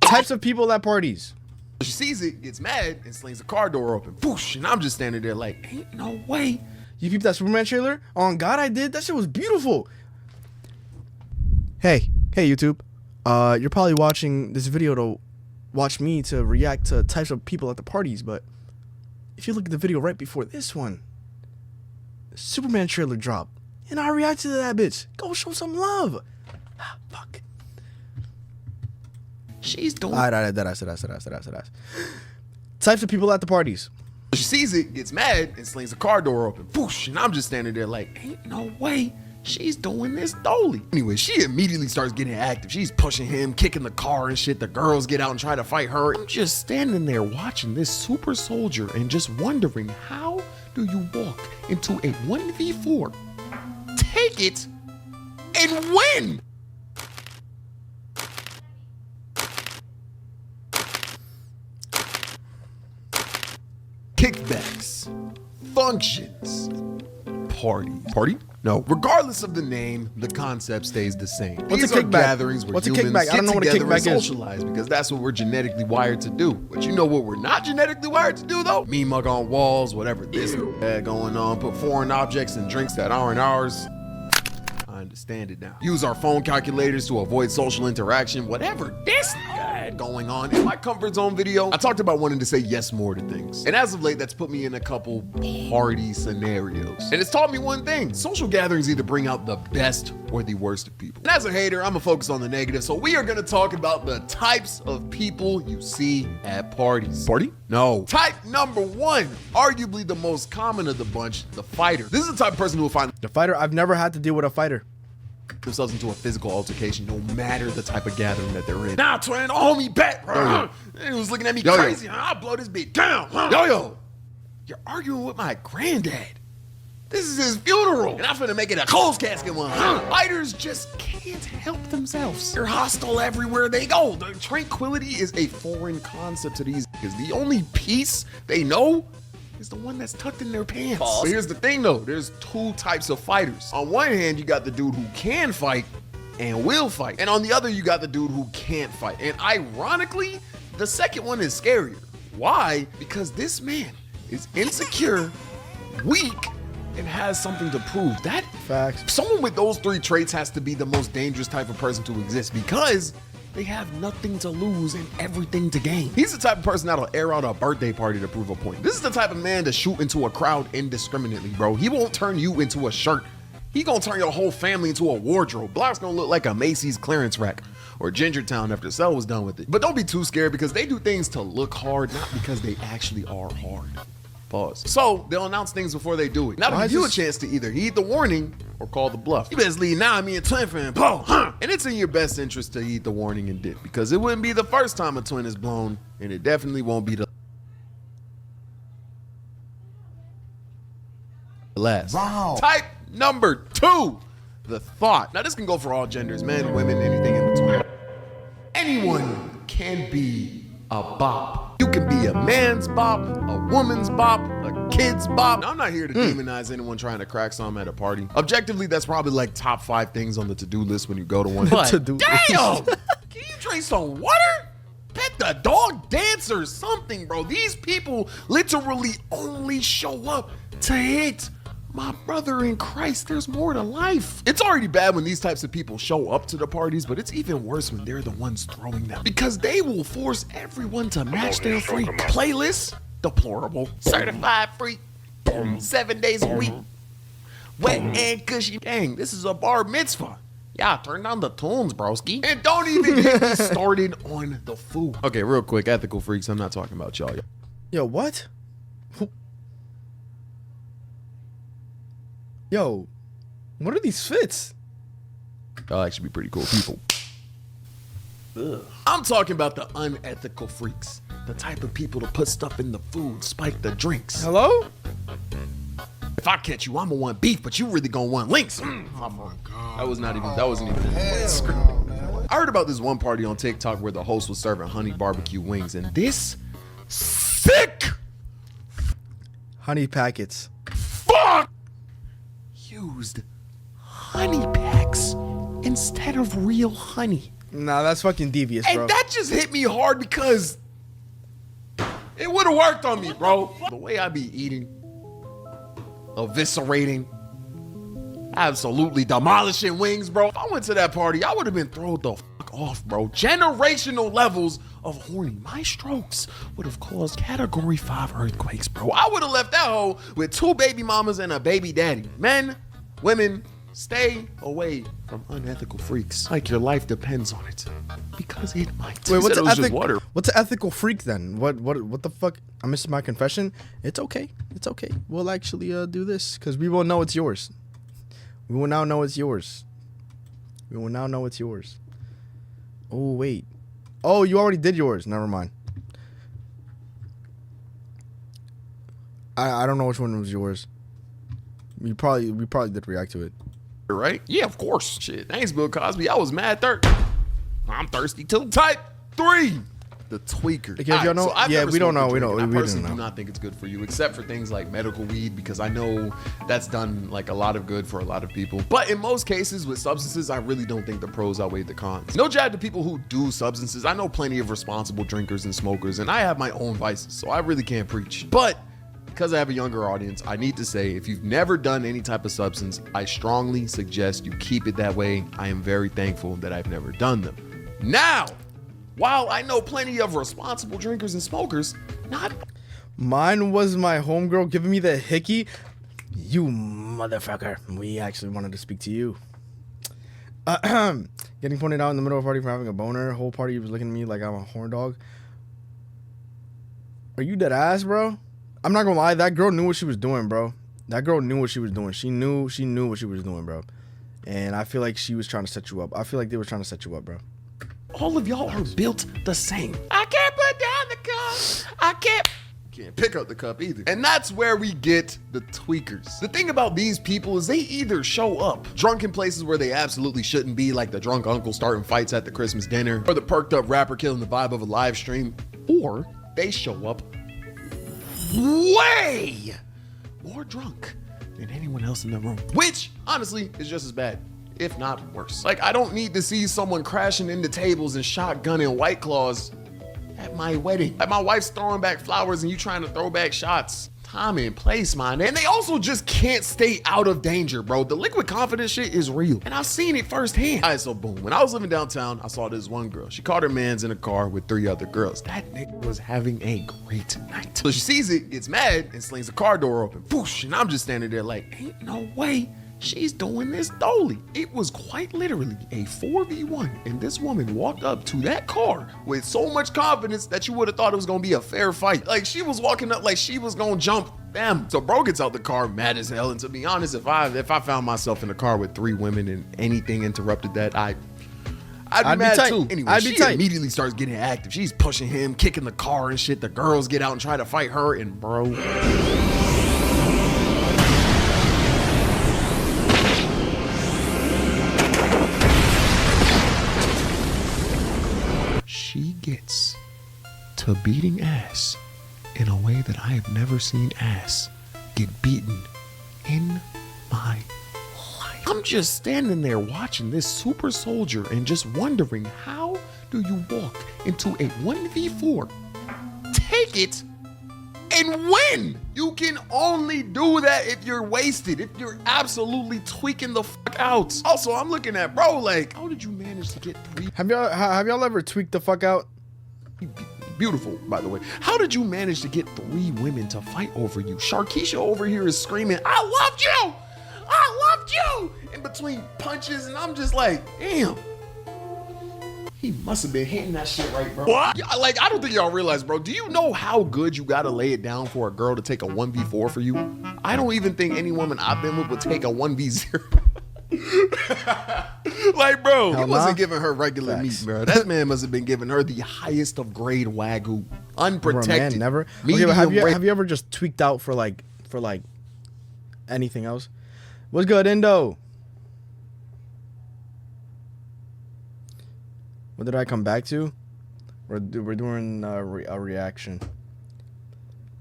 Types of people at parties. She sees it, gets mad, and slings the car door open. Boosh, and I'm just standing there like, ain't no way. You peeped that Superman trailer? On God, I did. That shit was beautiful. Hey YouTube. You're probably watching this video to watch me to react to types of people at the parties, but if you look at the video right before this one, the Superman trailer dropped, and I reacted to that bitch. Go show some love. Fuck. She's doing. Alright, that's. Types of people at the parties. She sees it, gets mad, and slings the car door open. Boosh, and I'm just standing there like, ain't no way she's doing this dolly. Anyway, she immediately starts getting active. She's pushing him, kicking the car and shit. The girls get out and try to fight her. I'm just standing there watching this super soldier and just wondering, how do you walk into a 1v4, take it, and win? Kickbacks, functions, party? No. Regardless of the name, the concept stays the same. These are gatherings where humans get together and socialize because that's what we're genetically wired to do. But you know what we're not genetically wired to do though? Meme mug on walls, whatever this going on, put foreign objects and drinks that aren't ours. I understand it now. Use our phone calculators to avoid social interaction, whatever this had going on. In my comfort zone video, I talked about wanting to say yes more to things. And as of late, that's put me in a couple party scenarios. And it's taught me one thing: social gatherings either bring out the best or the worst of people. And as a hater, I'm gonna focus on the negative. So we are gonna talk about the types of people you see at parties. Party? No. Type number one, arguably the most common of the bunch, the fighter. This is the type of person who will find The fighter. I've never had to deal with a fighter. themselves into a physical altercation no matter the type of gathering that they're in. Nah, twin, homie, bet. He was looking at me crazy. I'll blow this bitch down. Yo, you're arguing with my granddad. This is his funeral, and I'm finna make it a closed casket one. Fighters just can't help themselves. They're hostile everywhere they go. The tranquility is a foreign concept to these because the only peace they know is the one that's tucked in their pants. But here's the thing though, there's two types of fighters. On one hand, you got the dude who can fight and will fight. And on the other, you got the dude who can't fight. And ironically, the second one is scarier. Why? Because this man is insecure, weak, and has something to prove. That Facts. Someone with those three traits has to be the most dangerous type of person to exist because they have nothing to lose and everything to gain. He's the type of person that'll air out a birthday party to prove a point. This is the type of man to shoot into a crowd indiscriminately, bro. He won't turn you into a shirt. He gonna turn your whole family into a wardrobe. Block's gonna look like a Macy's clearance rack or Gingertown after Cell was done with it. But don't be too scared because they do things to look hard, not because they actually are hard. Pause. So they'll announce things before they do it. Now to give you a chance to either heed the warning or call the bluff. You best leave now, me and Twin fan blow, And it's in your best interest to heed the warning and dip because it wouldn't be the first time a twin is blown, and it definitely won't be the last. Wow. Type number two, the thought. Now this can go for all genders, men, women, anything in between. Anyone can be a bop. You can be a man's bop, a woman's bop, a kid's bop. Now, I'm not here to demonize anyone trying to crack something at a party. Objectively, that's probably like top 5 things on the to-do list when you go to one. But damn, can you drink some water? Pet the dog, dance or something, bro. These people literally only show up to hit. My brother in Christ, there's more to life. It's already bad when these types of people show up to the parties, but it's even worse when they're the ones throwing them because they will force everyone to match their freak. Playlist, deplorable. Certified freak, 7 days a week. Wet and cushy. Dang, this is a bar mitzvah. Yeah, turn down the tunes, broski. And don't even get me started on the food. Okay, real quick, ethical freaks, I'm not talking about y'all. Yo, what? Yo, what are these fits? They'll actually be pretty cool people. Ugh. I'm talking about the unethical freaks. The type of people to put stuff in the food, spike the drinks. Hello? If I catch you, I'ma want beef, but you really gonna want links. Oh my God. That wasn't even I heard about this one party on TikTok where the host was serving honey barbecue wings, and this sick honey packets. Fuck! Used honey packs instead of real honey. Nah, that's fucking devious, bro. And that just hit me hard because it would have worked on me, bro. The way I be eating, eviscerating, absolutely demolishing wings, bro. If I went to that party, I would have been thrown the fuck off, bro. Generational levels of horny. My strokes would have caused category 5 earthquakes, bro. I would have left that hoe with 2 baby mamas and a baby daddy. Men, women, stay away from unethical freaks. Like your life depends on it. Because it might. Wait, What's an ethical freak then? What the fuck? I missed my confession. It's okay. It's okay. We'll actually do this because we will know it's yours. We will now know it's yours. We will now know it's yours. Oh wait. Oh, you already did yours. Never mind. I don't know which one was yours. We probably did react to it. Right? Yeah, of course. Shit, thanks, Bill Cosby. I was mad I'm thirsty too. Type 3. The tweaker. Okay, if y'all know, I've yeah, never we don't smoked know. a drink, and I personally don't do know. not think it's good for you, except for things like medical weed, because I know that's done like a lot of good for a lot of people. But in most cases with substances, I really don't think the pros outweigh the cons. No jab to people who do substances. I know plenty of responsible drinkers and smokers, and I have my own vices, so I really can't preach. But because I have a younger audience, I need to say, if you've never done any type of substance, I strongly suggest you keep it that way. I am very thankful that I've never done them. Now, while I know plenty of responsible drinkers and smokers, not... Mine was my homegirl giving me the hickey. You motherfucker. We actually wanted to speak to you. Getting pointed out in the middle of a party for having a boner. Whole party was looking at me like I'm a horn dog. Are you dead ass, bro? I'm not gonna lie. That girl knew what she was doing, bro. That girl knew what she was doing. She knew what she was doing, bro. And I feel like she was trying to set you up. I feel like they were trying to set you up, bro. All of y'all are built the same. I can't put down the cup. I can't pick up the cup either. And that's where we get the tweakers. The thing about these people is they either show up drunk in places where they absolutely shouldn't be, like the drunk uncle starting fights at the Christmas dinner, or the perked up rapper killing the vibe of a live stream, or they show up way more drunk than anyone else in the room, which honestly is just as bad, if not worse. Like, I don't need to see someone crashing into tables and shotgunning White Claws at my wedding. Like, my wife's throwing back flowers and you trying to throw back shots. Time and place, man. And they also just can't stay out of danger, bro. The liquid confidence shit is real. And I've seen it firsthand. All right, so boom. When I was living downtown, I saw this one girl. She caught her mans in a car with 3 other girls. That nigga was having a great night. So she sees it, gets mad, and slings the car door open. Boosh. And I'm just standing there like, ain't no way she's doing this dolly. It was quite literally a 4v1, and this woman walked up to that car with so much confidence that you would have thought it was gonna be a fair fight. Like, she was walking up like she was gonna jump them. So bro gets out the car mad as hell, and to be honest, if I found myself in a car with 3 women and anything interrupted that, I'd be mad tight. too. Anyway, I'd be she tight. immediately starts getting active. She's pushing him, kicking the car and shit. The girls get out and try to fight her, and bro, she gets to beating ass in a way that I have never seen ass get beaten in my life. I'm just standing there watching this super soldier and just wondering, how do you walk into a 1v4, take it, and win? You can only do that if you're wasted, if you're absolutely tweaking the fuck out. Also, I'm looking at bro like, how did you manage to get 3? Have y'all ever tweaked the fuck out? Beautiful, by the way. How did you manage to get 3 women to fight over you? Sharkeisha over here is screaming, I loved you! I loved you! In between punches, and I'm just like, damn. He must have been hitting that shit right, bro. What? Yeah, like, I don't think y'all realize, bro. Do you know how good you gotta lay it down for a girl to take a 1v4 for you? I don't even think any woman I've been with would take a 1v0. Like, bro, he wasn't giving her regular meat, bro. That man must have been giving her the highest of grade Wagyu, unprotected. Bro, man, never. Okay, but have you ever just tweaked out for like anything else? What's good, Indo? What did I come back to? We're doing a reaction.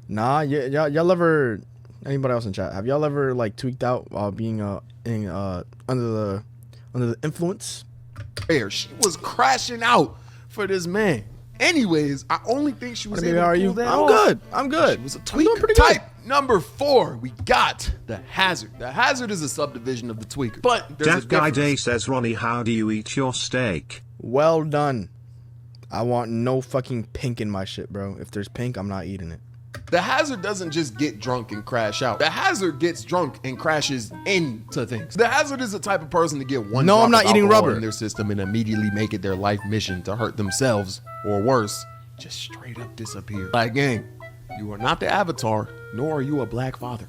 Nah, y'all ever? Anybody else in chat? Have y'all ever like tweaked out while being under the influence? prayer. She was crashing out for this man. Anyways, I only think she was able How are to you? pull that I'm off. good. I'm good. She was a I'm doing tweaker. pretty good. Type number 4, we got the hazard. The hazard is a subdivision of the tweaker. But there's Deaf a Guy difference. Day says, Ronnie, how do you eat your steak? Well done. I want no fucking pink in my shit, bro. If there's pink, I'm not eating it. The hazard doesn't just get drunk and crash out. The hazard gets drunk and crashes into things. The hazard is the type of person to get one No, drop I'm not of eating alcohol rubber. in their system and immediately make it their life mission to hurt themselves, or worse, just straight up disappear. Like, gang, you are not the Avatar, nor are you a black father.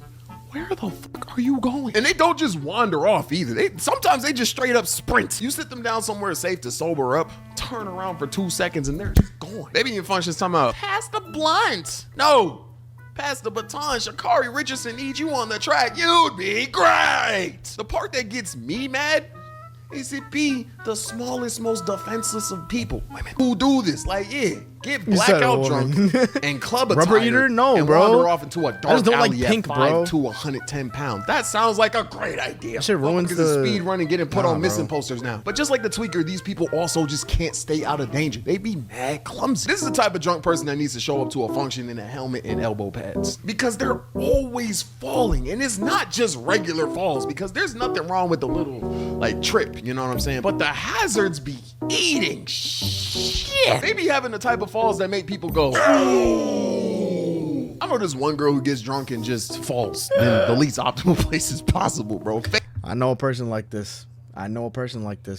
Where the fuck are you going? And they don't just wander off either. Sometimes they just straight up sprint. You sit them down somewhere safe to sober up, turn around for 2 seconds, and they're just gone. Maybe in functions talking about, pass the blunt. No, pass the baton. Sha'Carri Richardson needs you on the track. You'd be great. The part that gets me mad is it be the smallest, most defenseless of people. Women who do this. Like, yeah, get You said a blackout woman. drunk and club a Rubber tire eater? No, and bro. wander off into a dark I just don't like alley pink, at 5 bro. to 110 pounds. That sounds like a great idea. That shit ruins Because the- speed running getting put Nah, on missing bro. posters now. But just like the tweaker, these people also just can't stay out of danger. They be mad clumsy. This is the type of drunk person that needs to show up to a function in a helmet and elbow pads, because they're always falling. And it's not just regular falls, because there's nothing wrong with the little like trip, you know what I'm saying? But the hazards be eating shit. They be having the type of falls that make people go, I know this one girl who gets drunk and just falls in the least optimal places possible, bro. I know a person like this.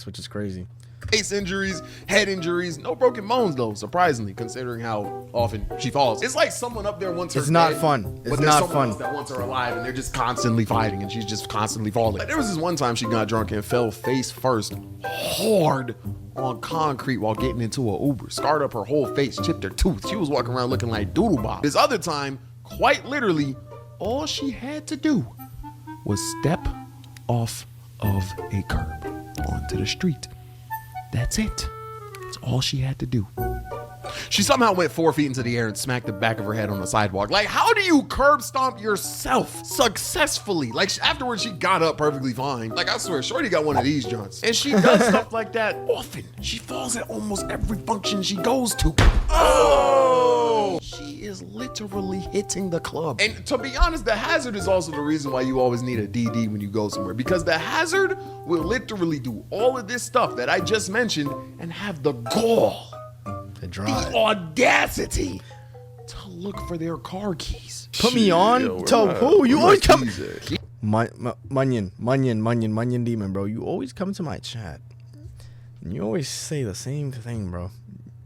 Which is crazy. Face injuries, head injuries, no broken bones though, surprisingly, considering how often she falls. It's like someone up there wants her It's not dead, fun. but It's there's not someone fun. else that wants her alive, and they're just constantly fighting, and she's just constantly falling. Like, there was this one time she got drunk and fell face first hard on concrete while getting into a Uber. Scarred up her whole face, chipped her tooth. She was walking around looking like Doodle Bob. This other time, quite literally, all she had to do was step off of a curb onto the street. That's it. That's all she had to do. She somehow went 4 feet into the air and smacked the back of her head on the sidewalk. Like, how do you curb stomp yourself successfully? Like, afterwards, she got up perfectly fine. Like, I swear, Shorty got one of these joints. And she does stuff like that often. She falls at almost every function she goes to. Oh! She is literally hitting the club. And to be honest, the hazard is also the reason why you always need a DD when you go somewhere. Because the hazard will literally do all of this stuff that I just mentioned and have the gall, The drive. the audacity to look for their car keys. Put me on Yo, to where who? You my always come. keys at? Munyon Demon, bro. You always come to my chat. And you always say the same thing, bro.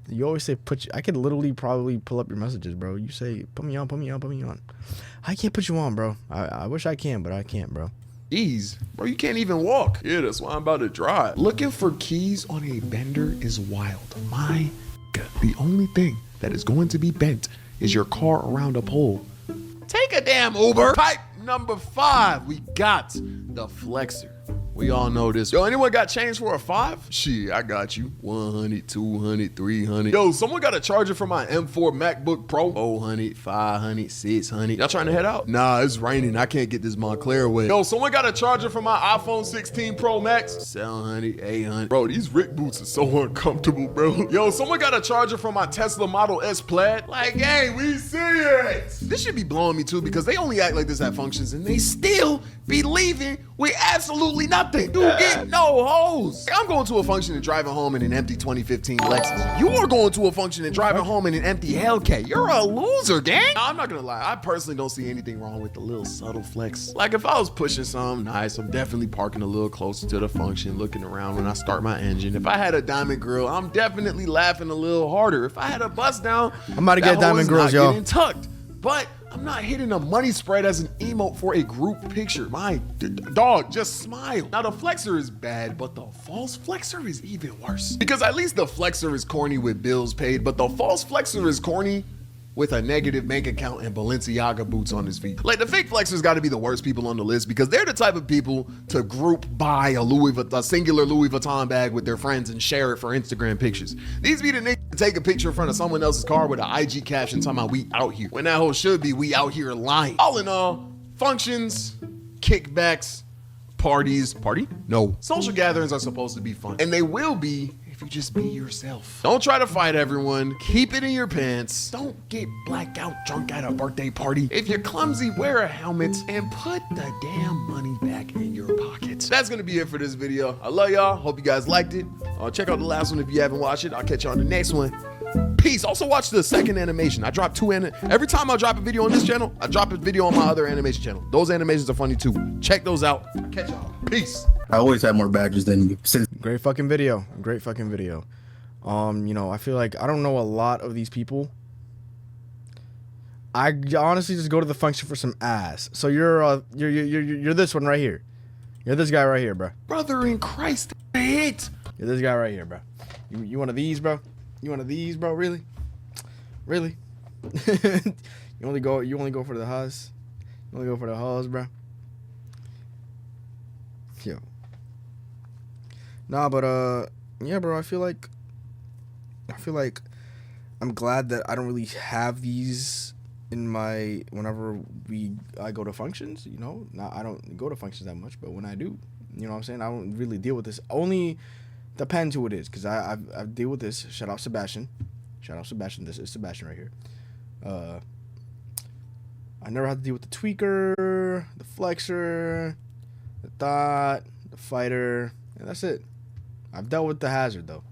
You always say I could literally probably pull up your messages, bro. You say put me on. I can't put you on, bro. I wish I can, but I can't, bro. Keys, bro, you can't even walk. Yeah, that's why I'm about to drive. Looking for keys on a bender is wild. My God. The only thing that is going to be bent is your car around a pole. Take a damn Uber. Type number 5, we got the flexor. We all know this. Yo, anyone got change for a 5? Shit, I got you. 100, 200, 300. Yo, someone got a charger for my M4 MacBook Pro. 400, 500, 600. Y'all trying to head out? Nah, it's raining. I can't get this Montclair away. Yo, someone got a charger for my iPhone 16 Pro Max. 700, 800. Bro, these Rick boots are so uncomfortable, bro. Yo, someone got a charger for my Tesla Model S Plaid. Like, hey, we see it. This should be blowing me too, because they only act like this at functions and they still be leaving with absolutely nothing. You get no hoes. I'm going to a function and driving home in an empty 2015 Lexus. You are going to a function and driving home in an empty Hellcat. You're a loser, gang. I'm not gonna lie. I personally don't see anything wrong with the little subtle flex. Like, if I was pushing something nice, I'm definitely parking a little closer to the function, looking around when I start my engine. If I had a diamond grill, I'm definitely laughing a little harder. If I had a bust down, I'm about to get that diamond hoe is grills, not yo. getting tucked. But I'm not hitting a money spread as an emote for a group picture. My dog, just smile. Now the flexor is bad, but the false flexor is even worse. Because at least the flexor is corny with bills paid, but the false flexor is corny with a negative bank account and Balenciaga boots on his feet. Like, the fake flexors gotta be the worst people on the list, because they're the type of people to group buy a singular Louis Vuitton bag with their friends and share it for Instagram pictures. These be the niggas that take a picture in front of someone else's car with an IG caption talking about "we out here," when that whole should be "we out here lying." All in all, functions, kickbacks, parties, no. Social gatherings are supposed to be fun. And they will be if you just be yourself. Don't try to fight everyone. Keep it in your pants. Don't get blackout drunk at a birthday party. If you're clumsy, wear a helmet and put the damn money back in your pocket. That's gonna be it for this video. I love y'all. Hope you guys liked it. Check out the last one if you haven't watched it. I'll catch you on the next one. Peace. Also watch the second animation. I drop every time I drop a video on this channel, I drop a video on my other animation channel. Those animations are funny too. Check those out. Catch y'all. Peace. I always have more badges than you. Great fucking video. Great fucking video. You know, I feel like I don't know a lot of these people. I honestly just go to the function for some ass. So you're this one right here. You're this guy right here, bro. Brother in Christ, hit. You're this guy right here, bro. You one of these, bro? You one of these, bro? Really? Really? you only go for the Haas. You only go for the Haas, bro. Yo. Nah, but yeah, bro. I feel like I'm glad that I don't really have these in my whenever I go to functions. You know, I don't go to functions that much, but when I do, you know what I'm saying, I don't really deal with this. Only depends who it is, because I deal with this. Shout out Sebastian. This is Sebastian right here. I never had to deal with the tweaker, the flexor, the thought, the fighter, and that's it. I've dealt with the hazard though.